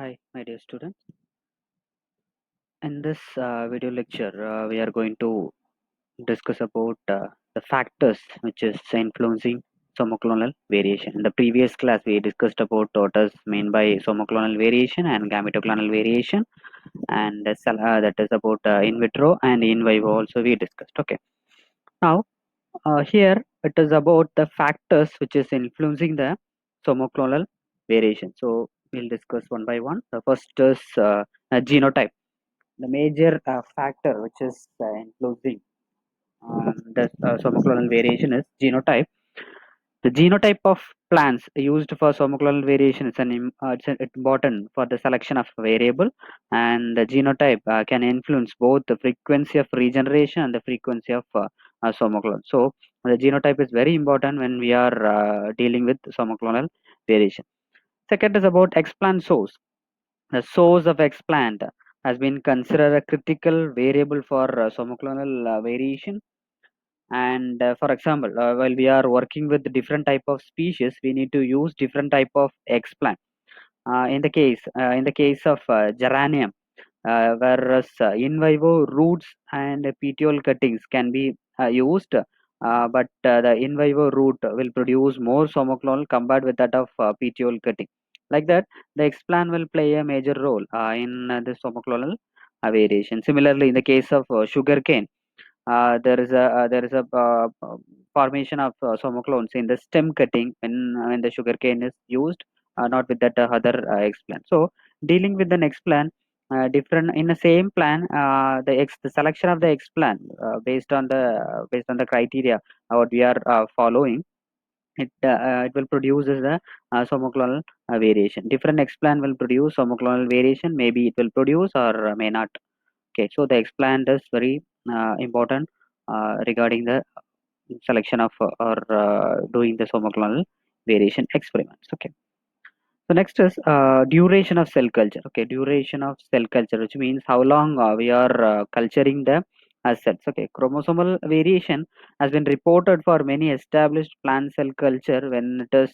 Hi, my dear students. In this video lecture, we are going to discuss about the factors which is influencing somoclonal variation. In the previous class, we discussed about what is meant by somoclonal variation and gametoclonal variation, and that is about in vitro and in vivo also we discussed. Okay. Now, here it is about the factors which is influencing the somoclonal variation. So we'll discuss one by one. The first is genotype. The major factor which is influencing the somoclonal variation is genotype. The genotype of plants used for somoclonal variation is it's important for the selection of variable, and the genotype can influence both the frequency of regeneration and the frequency of somoclone. So the genotype is very important when we are dealing with somoclonal variation. Second is about explant source. The source of explant has been considered a critical variable for somoclonal variation. And for example, while we are working with different type of species, we need to use different type of explant. In the case of geranium, whereas in vivo roots and petiole cuttings can be used, but the in vivo root will produce more somoclonal compared with that of petiole cutting. Like that, the explant will play a major role in the somoclonal variation. Similarly, in the case of sugarcane, there is a formation of somoclones in the stem cutting when the sugarcane is used, not with that other explant. So dealing with the next plan, different in the same plan, the selection of the explant based on the criteria what we are following, it will produce as a somoclonal variation. Different explant will produce somoclonal variation. Maybe it will produce or may not. Okay, so the explant is very important regarding the selection of or doing the somoclonal variation experiments. Okay. So next is duration of cell culture. Okay, duration of cell culture, which means how long we are culturing the cells. Okay, chromosomal variation has been reported for many established plant cell culture when it is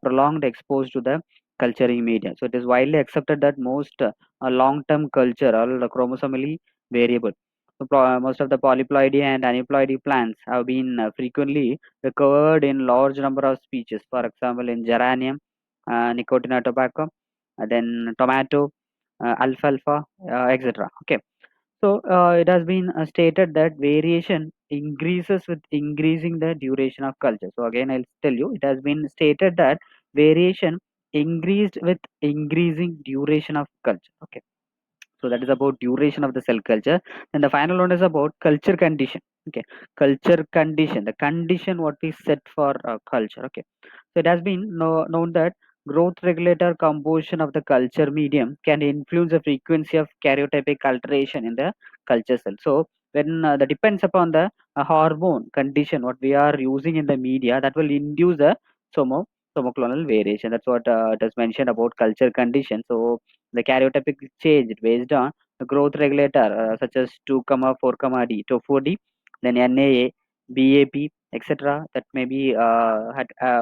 prolonged exposed to the culturing media. So it is widely accepted that most long-term culture are chromosomally variable. So most of the polyploidy and aneuploidy plants have been frequently recovered in large number of species. For example, in geranium, Nicotina tobacco, then tomato, alfalfa, etc. Okay, so it has been stated that variation increases with increasing the duration of culture. So again, I'll tell you, it has been stated that variation increased with increasing duration of culture. Okay, so that is about duration of the cell culture. And the final one is about culture condition. Okay, culture condition, the condition what we set for culture. Okay, so it has been known that growth regulator composition of the culture medium can influence the frequency of karyotypic alteration in the culture cell. So when that depends upon the hormone condition what we are using in the media, that will induce the somo somoclonal variation. That's what it is mentioned about culture condition. So the karyotypic change based on the growth regulator such as 2, 4, D to 4D, then NAA, BAP, etc. That may be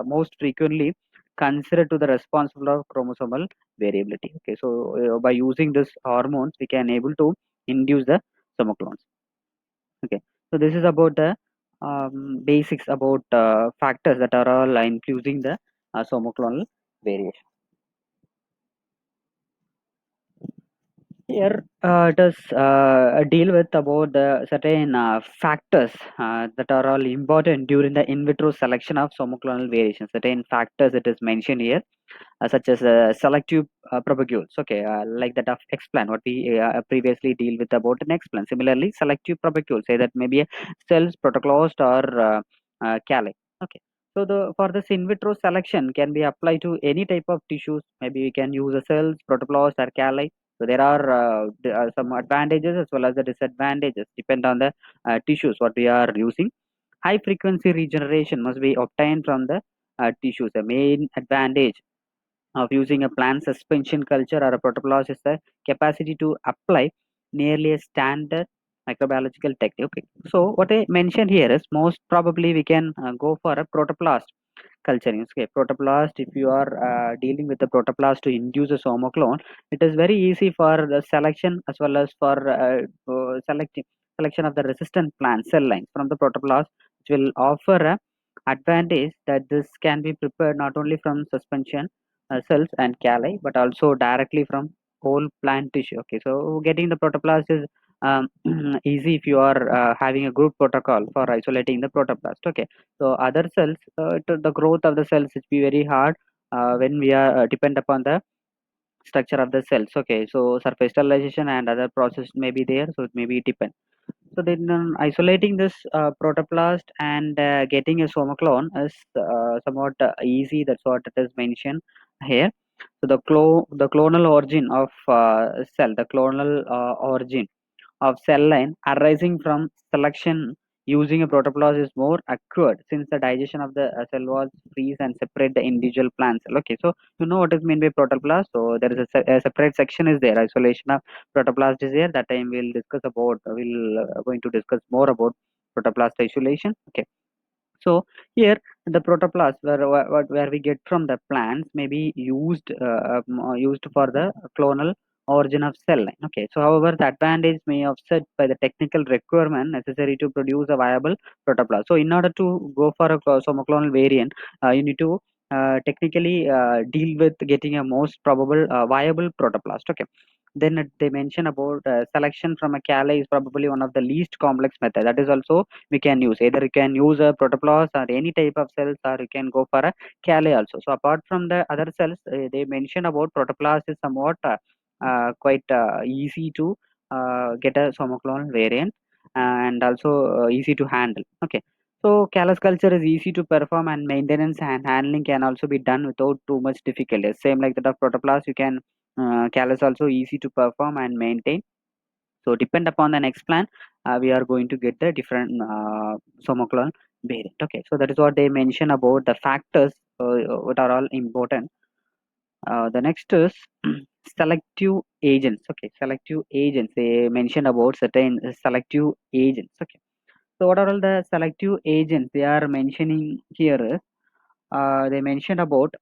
most frequently considered to the responsible of chromosomal variability. Okay, so by using this hormones, we can able to induce the somoclones. Okay, so this is about the basics about factors that are all influencing the somoclonal variation. Here, it is deal with about the certain factors that are all important during the in vitro selection of somoclonal variations. Certain factors it is mentioned here, such as selective propagules. Okay, like that of explant, what we previously deal with about an explant. Similarly, selective propagules say that maybe cells, protocost, or calli. Okay. So the for this in vitro selection can be applied to any type of tissues. Maybe we can use a cells, protoplast, or calli. So there are some advantages as well as the disadvantages depend on the tissues what we are using. High frequency regeneration must be obtained from the tissues. The main advantage of using a plant suspension culture or a protoplast is the capacity to apply nearly a standard microbiological technique. Okay. So what I mentioned here is most probably we can go for a protoplast culturing. Okay, protoplast. If you are dealing with the protoplast to induce a somoclone, it is very easy for the selection as well as for selection of the resistant plant cell lines from the protoplast, which will offer a advantage that this can be prepared not only from suspension cells and calli, but also directly from whole plant tissue. Okay, so getting the protoplast is easy if you are having a good protocol for isolating the protoplast. Okay, so other cells, the growth of the cells will be very hard when we are depend upon the structure of the cells. Okay, so surface sterilization and other process may be there, so it may be depend. So then isolating this protoplast and getting a somaclone is somewhat easy. That's what it is mentioned here. So the clonal origin of cell, the clonal origin of cell line arising from selection using a protoplast is more accurate since the digestion of the cell walls freeze and separate the individual plant cell. Okay, so you know what is meant by protoplast. So there is a separate section is there. Isolation of protoplast is there. That time we'll discuss about. We'll going to discuss more about protoplast isolation. Okay. So here the protoplast where we get from the plants may be used for the clonal origin of cell line. Okay, so however the advantage may offset by the technical requirement necessary to produce a viable protoplast. So in order to go for a somoclonal variant, you need to technically deal with getting a most probable viable protoplast. Okay, then they mention about selection from a calais is probably one of the least complex method. That is also we can use either you can use a protoplast or any type of cells, or you can go for a calais also. So apart from the other cells, they mention about protoplast is somewhat quite easy to get a somoclonal variant and also easy to handle. Okay, so callus culture is easy to perform and maintenance and handling can also be done without too much difficulty. Same like that of protoplast, you can callus also easy to perform and maintain. So depend upon the next plan, we are going to get the different somoclone variant. Okay, so that is what they mention about the factors what are all important. The next is selective agents. Okay, selective agents. They mention about certain selective agents. Okay, so what are all the selective agents they are mentioning here? They mentioned about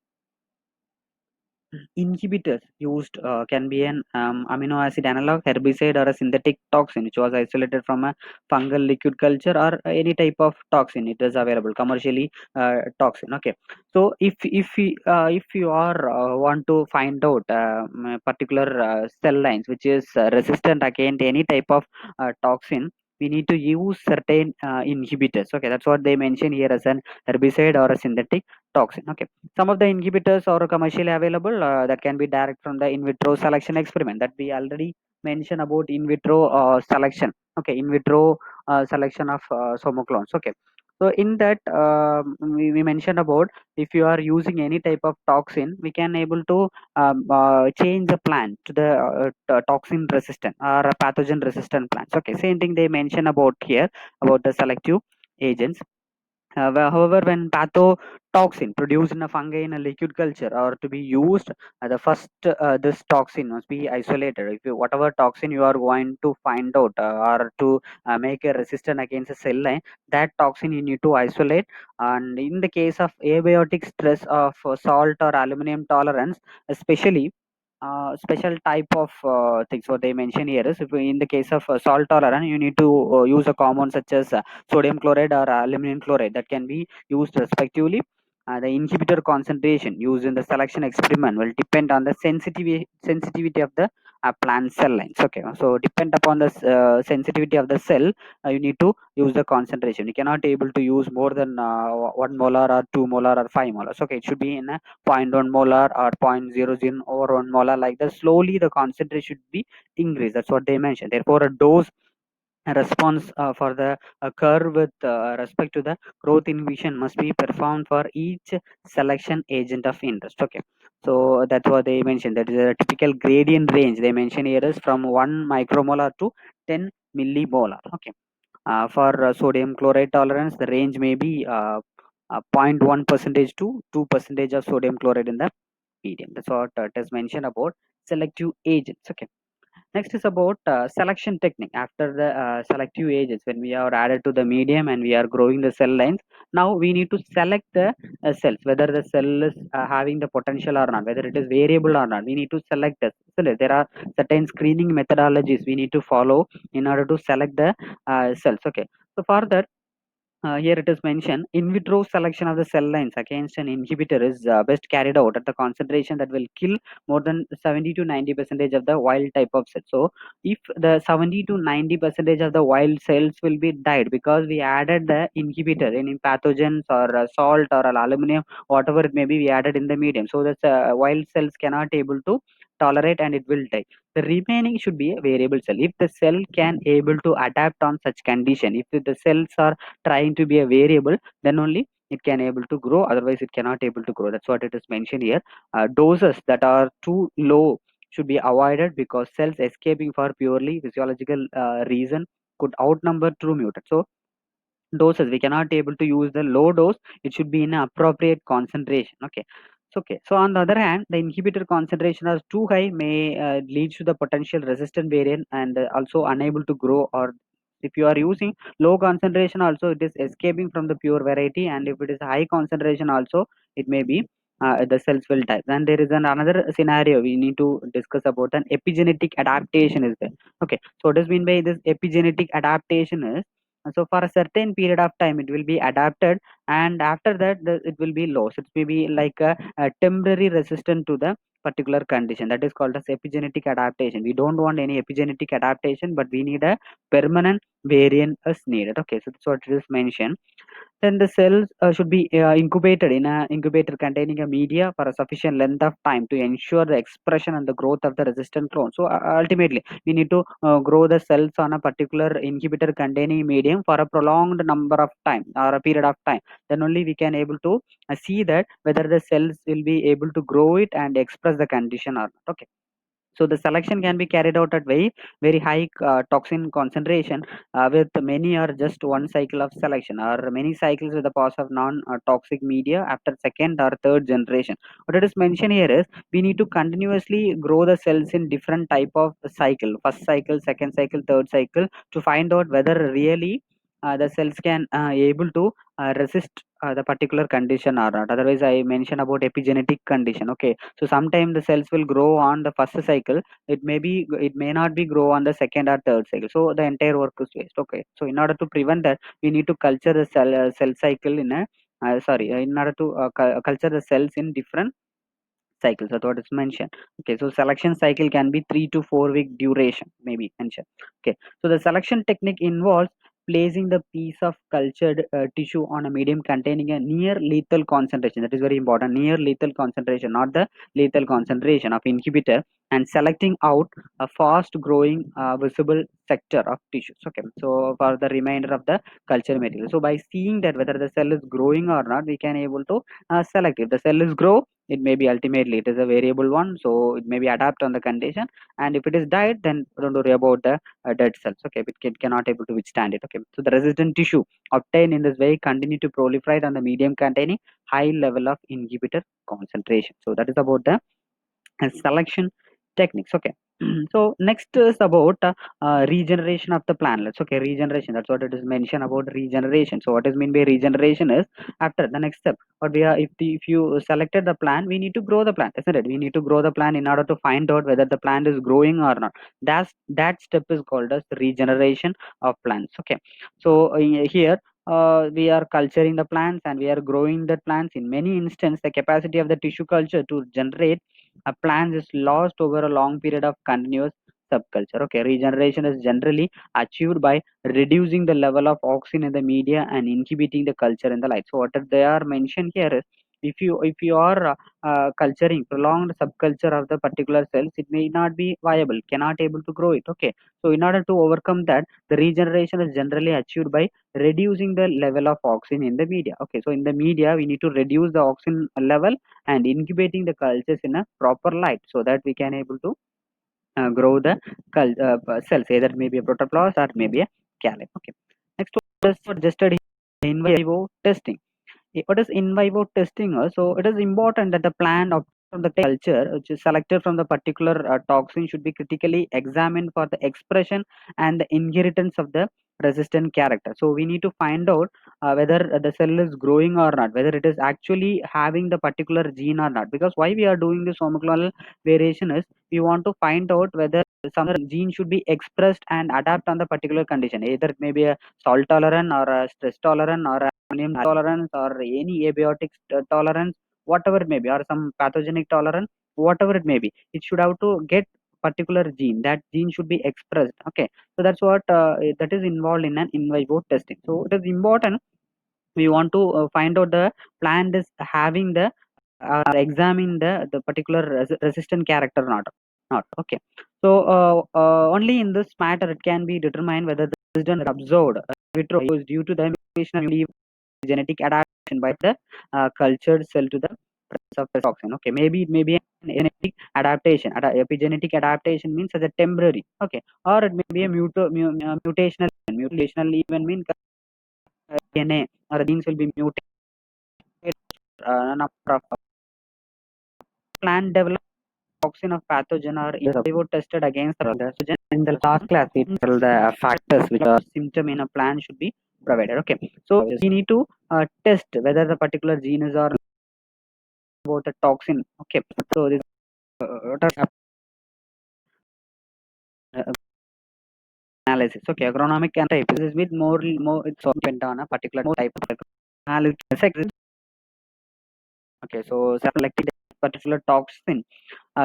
inhibitors used can be an amino acid analog, herbicide, or a synthetic toxin which was isolated from a fungal liquid culture or any type of toxin. It is available commercially toxin. Okay, so if you are want to find out particular cell lines which is resistant against any type of toxin, we need to use certain inhibitors. Okay, that's what they mention here as an herbicide or a synthetic toxin. Okay, some of the inhibitors are commercially available that can be direct from the in vitro selection experiment that we already mentioned about in vitro selection. Okay, in vitro selection of somoclones. Okay, so in that we mentioned about if you are using any type of toxin, we can able to change the plant to the toxin resistant or pathogen resistant plants. Okay, same thing they mention about here about the selective agents. However, when pathotoxin produced in a fungi in a liquid culture or to be used, the first this toxin must be isolated. If you, whatever toxin you are going to find out or to make a resistant against a cell line, that toxin you need to isolate. And in the case of abiotic stress of salt or aluminum tolerance, especially special type of things what they mention here is if in the case of salt tolerance you need to use a compound such as sodium chloride or aluminum chloride that can be used respectively. The inhibitor concentration used in the selection experiment will depend on the sensitivity of the plant cell lines. Okay, so depend upon the sensitivity of the cell, you need to use the concentration. You cannot able to use more than 1 molar or 2 molar or 5 molar. Okay, it should be in a zero point 0.1 molar or 0.00 or 1 molar like that. Slowly the concentration should be increased. That's what they mentioned. Therefore, a dose response for the curve with respect to the growth inhibition must be performed for each selection agent of interest. Okay, so that's what they mentioned. That is a typical gradient range they mention here is from 1 micromolar to 10 millimolar. Okay, for sodium chloride tolerance, the range may be 0.1 percentage to 2 percentage of sodium chloride in the medium. That's what it is mentioned about selective agents. Okay, Next is about selection technique. After the selective ages, when we are added to the medium and we are growing the cell lines, now we need to select the cells, whether the cell is having the potential or not, whether it is variable or not. We need to select the cell. There are certain screening methodologies we need to follow in order to select the cells. Okay, so for that, here it is mentioned in vitro selection of the cell lines against an inhibitor is best carried out at the concentration that will kill more than 70 to 90 percentage of the wild type of cell. So if the 70 to 90 percentage of the wild cells will be died because we added the inhibitor, any pathogens or salt or aluminum, whatever it may be, we added in the medium, so that wild cells cannot able to tolerate and it will die. The remaining should be a variable cell. If the cell can able to adapt on such condition, if the cells are trying to be a variable, then only it can able to grow, otherwise it cannot able to grow. That's what it is mentioned here. Doses that are too low should be avoided because cells escaping for purely physiological reason could outnumber true mutants. So doses we cannot able to use the low dose, it should be in an appropriate concentration. Okay, so okay, so on the other hand, the inhibitor concentration is too high may lead to the potential resistant variant and also unable to grow, or if you are using low concentration also it is escaping from the pure variety, and if it is high concentration also it may be the cells will die. And there is another scenario we need to discuss about, an epigenetic adaptation is there. Okay, so what does mean by this epigenetic adaptation is, so for a certain period of time it will be adapted, and after that it will be lost. It may be like a temporary resistant to the particular condition, that is called as epigenetic adaptation. We don't want any epigenetic adaptation, but we need a permanent variant as needed. Okay, so that's what it is mentioned. Then the cells should be incubated in a incubator containing a media for a sufficient length of time to ensure the expression and the growth of the resistant clone. So ultimately, we need to grow the cells on a particular incubator containing medium for a prolonged number of time or a period of time. Then only we can able to see that whether the cells will be able to grow it and express the condition or not. Okay, so the selection can be carried out at very high toxin concentration with many or just one cycle of selection, or many cycles with the pass of non toxic media after second or third generation. What it is mentioned here is we need to continuously grow the cells in different type of cycle, first cycle, second cycle, third cycle, to find out whether really the cells can able to resist the particular condition or not. Otherwise I mentioned about epigenetic condition. Okay, so sometimes the cells will grow on the first cycle, it may not be grow on the second or third cycle, so the entire work is waste. Okay, so in order to prevent that, we need to culture the cell cycle in a in order to culture the cells in different cycles. That's what is mentioned. Okay, so selection cycle can be 3 to 4 week duration, maybe mentioned. Okay, so the selection technique involves placing the piece of cultured tissue on a medium containing a near lethal concentration. That is very important. Near lethal concentration, not the lethal concentration of inhibitor, and selecting out a fast growing visible sector of tissues. Okay, so for the remainder of the culture material. So by seeing that whether the cell is growing or not, we can able to select. If the cell is grow, it may be ultimately it is a variable one, so it may be adapt on the condition, and if it is died, then don't worry about the dead cells. Okay, it cannot able to withstand it. Okay, so the resistant tissue obtained in this way continue to proliferate on the medium containing high level of inhibitor concentration. So that is about the selection techniques. Okay, so next is about regeneration of the plantlets. Okay, regeneration, that's what it is mentioned about regeneration. So what is mean by regeneration is, after the next step, what we are, if you selected the plant, we need to grow the plant, isn't it? We need to grow the plant in order to find out whether the plant is growing or not. That step is called as regeneration of plants. Okay, so here we are culturing the plants and we are growing the plants. In many instances, the capacity of the tissue culture to generate a plant is lost over a long period of continuous subculture. Okay, regeneration is generally achieved by reducing the level of oxygen in the media and inhibiting the culture in the light. So what they are mentioned here is, if you are culturing prolonged subculture of the particular cells, it may not be viable, cannot able to grow it. Okay, so in order to overcome that, the regeneration is generally achieved by reducing the level of oxygen in the media. Okay, so in the media we need to reduce the oxygen level and incubating the cultures in a proper light, so that we can able to grow the cells, either it may be a protoplast or maybe a calip. Okay, next one is suggested in vivo testing. What is in vivo testing? So it is important that the plant from the culture which is selected from the particular toxin should be critically examined for the expression and the inheritance of the resistant character. So we need to find out whether the cell is growing or not, whether it is actually having the particular gene or not. Because why we are doing this homoclonal variation is we want to find out whether some gene should be expressed and adapt on the particular condition. Either it may be a salt tolerant or a stress tolerant or a ammonium tolerance or any abiotic tolerance, whatever it may be, or some pathogenic tolerance, whatever it may be, it should have to get particular gene. That gene should be expressed. Okay, so that's what that is involved in an in vivo testing. So it is important. We want to find out the plant is having the examine the particular resistant character or not. Okay, so only in this matter it can be determined whether the resistance is observed vitro is due to the mutational genetic adaptation by the cultured cell to the presence of the toxin. Okay, maybe it may be an genetic adaptation. Epigenetic adaptation means as a temporary. Okay, or it may be a mutational. Mutational even means DNA or genes will be mutated. Number of plant developed toxin of pathogen or in vivo tested against the pathogen. In the last class, we tell the factors which are symptom in a plant should be provided. Okay, so we need to test whether the particular gene is or about the toxin. Okay, so this uh, analysis. Okay, agronomic and type. This is with more it's all depend on a particular type of analysis. Okay, so selecting particular toxin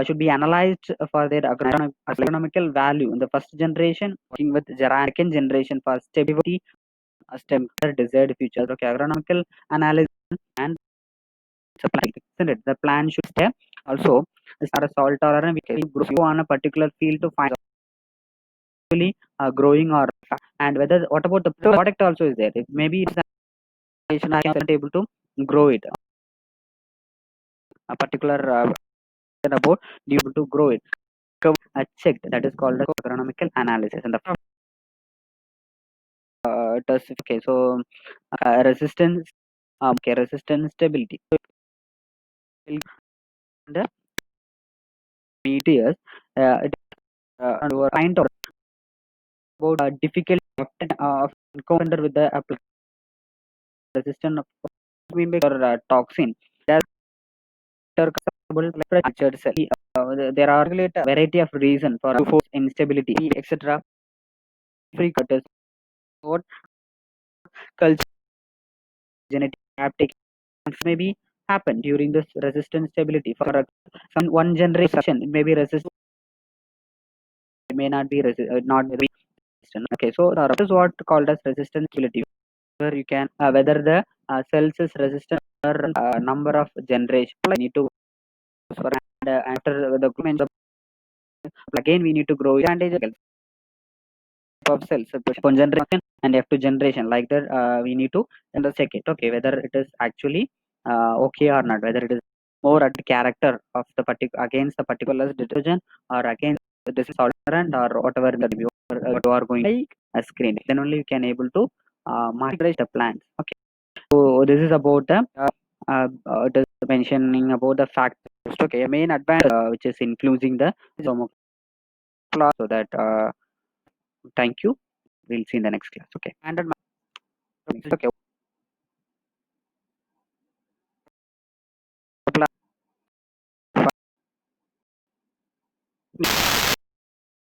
should be analyzed for their agronomical value in the first generation, working with second generation for stability, stem desired features. Okay, agronomical analysis and supply. Isn't it? The plan should stay. Also, is not a salt tolerant. We can go on a particular field to find actually growing or and whether what about the product also is there. If maybe it's not able to grow it a particular about be able to grow it. Checked that is called the agronomical analysis and the does okay so resistance okay resistance stability the meteors it, and were find out about difficult of encounter with the resistant of or toxin that are cultured cell. There are a variety of reasons for force instability etc. Frequent what culture genetic adaptation may be happen during this resistance stability for some one generation. It may be resistant, it may not be not be resistant. Okay, so that is what called as resistance stability, where you can whether the cells is resistant or number of generation. I need to for and after the again we need to grow advantage of cells one generation and F2 generation like that we need to check it. Okay, whether it is actually okay or not, whether it is more at the character of the particular against the particular detergent or against this tolerant or whatever that you are going to screen, then only you can able to monitor the plants. Okay, so this is about the it is mentioning about the factors. Okay, main advantage which is including the class. So that thank you, we'll see in the next class. Okay, and okay.